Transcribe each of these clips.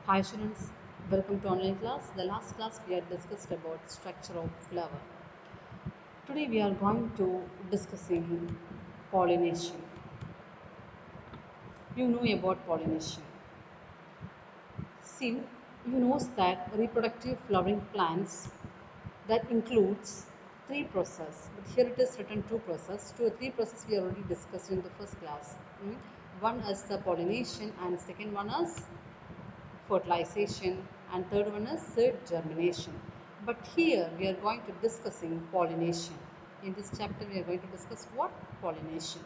Hi students, welcome to online class. The last class we had discussed about structure of flower. Today we are going to discussing pollination. You know about pollination. See, you know that reproductive flowering plants that includes three processes. But here it is written two processes. Two or three processes we already discussed in the first class. One is the pollination and second one is fertilization, and third one is seed germination. But here we are going to discussing pollination. In this chapter we are going to discuss what? Pollination.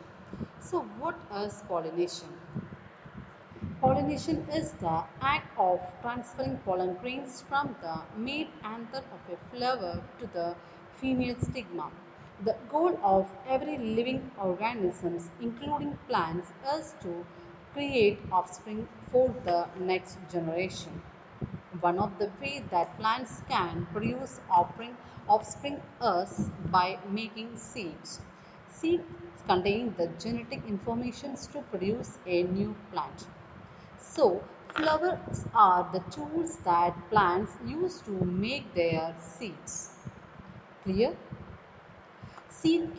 So what is pollination? Pollination is the act of transferring pollen grains from the male anther of a flower to the female stigma. The goal of every living organism, including plants, is to create offspring for the next generation. One of the ways that plants can produce offspring is by making seeds. Seeds contain the genetic information to produce a new plant. So, flowers are the tools that plants use to make their seeds. Clear? Seed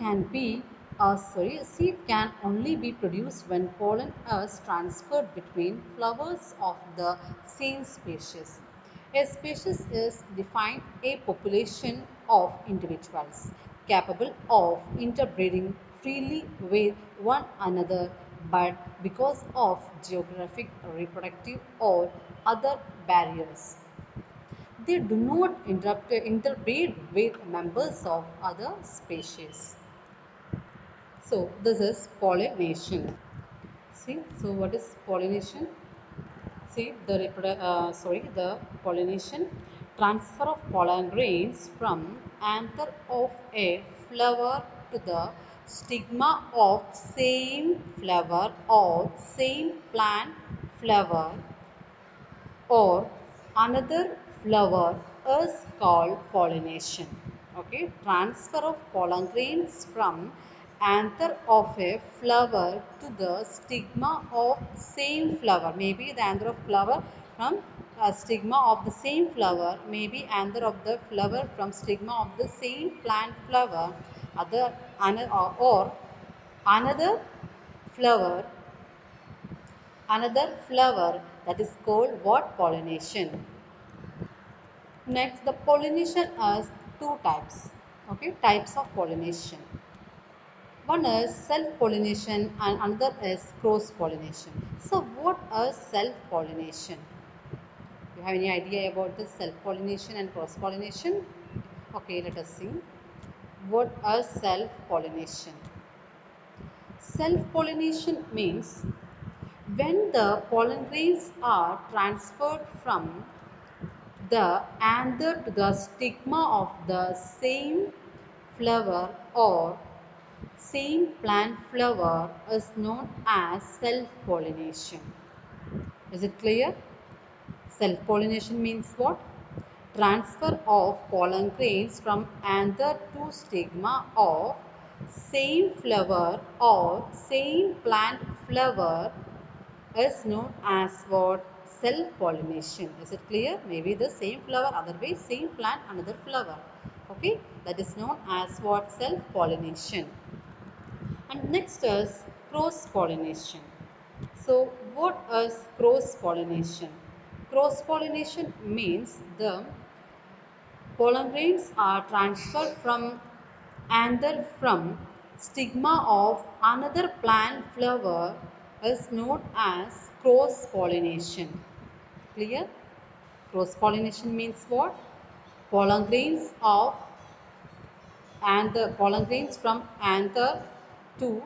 can only be produced when pollen is transferred between flowers of the same species. A species is defined a population of individuals capable of interbreeding freely with one another, but because of geographic, reproductive, or other barriers, they do not interbreed with members of other species. So this is pollination. See, so what is pollination? See the pollination transfer of pollen grains from anther of a flower to the stigma of same flower or same plant flower or another flower is called pollination. Okay, transfer of pollen grains from anther of a flower to the stigma of same flower. Maybe the anther of flower from stigma of the same flower. Maybe anther of the flower from stigma of the same plant flower. Or another flower that is called what? Pollination. Next, the pollination has two types. Okay, types of pollination. One is self-pollination and another is cross-pollination. So what is self-pollination? You have any idea about this self-pollination and cross-pollination? Okay, let us see. What is self-pollination? Self-pollination means when the pollen grains are transferred from the anther to the stigma of the same flower or same plant flower is known as self-pollination. Is it clear? Self-pollination means what? Transfer of pollen grains from anther to stigma of same flower or same plant flower is known as what? Self-pollination. Is it clear? Maybe the same flower, otherwise same plant, another flower. Okay, that is known as what? Self-pollination. And next is cross-pollination. So what is cross-pollination? Cross-pollination means the pollen grains are transferred from anther from stigma of another plant flower is known as cross-pollination. Clear? Cross-pollination means what? Pollen grains of anther, pollen grains from anther to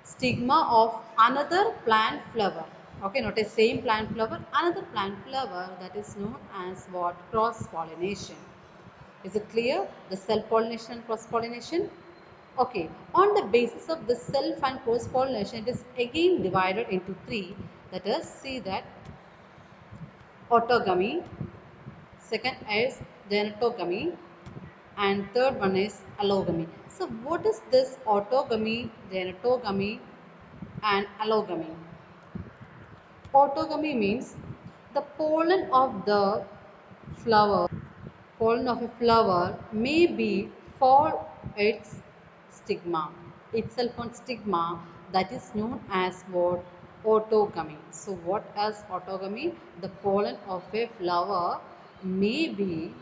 stigma of another plant flower. Okay, not a same plant flower, another plant flower, that is known as what? Cross-pollination. Is it clear? The self-pollination and cross-pollination? Okay, on the basis of the self and cross-pollination, it is again divided into three. That is, see that autogamy, second is genetogamy, and third one is allogamy. So what is this autogamy, genetogamy and allogamy? Autogamy means the pollen of a flower may be fall its stigma itself on stigma, that is known as what? Autogamy. So what is autogamy? The pollen of a flower may be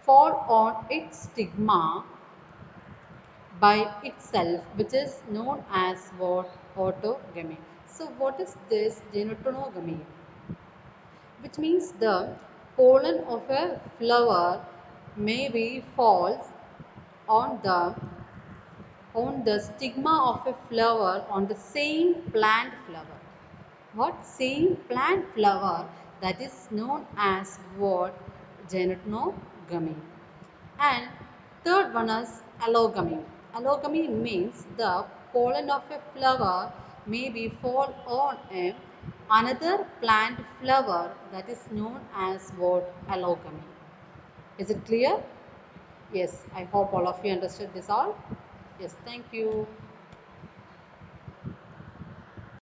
fall on its stigma by itself, which is known as what? Autogamy. So what is this genotogamy? Which means the pollen of a flower maybe falls on the stigma of a flower on the same plant flower. What? Same plant flower, that is known as what? Genotogamy. And third one is allogamy. Allogamy means the pollen of a flower may be fall on another plant flower, that is known as what? Allogamy. Is it clear? Yes, I hope all of you understood this all. Yes, thank you.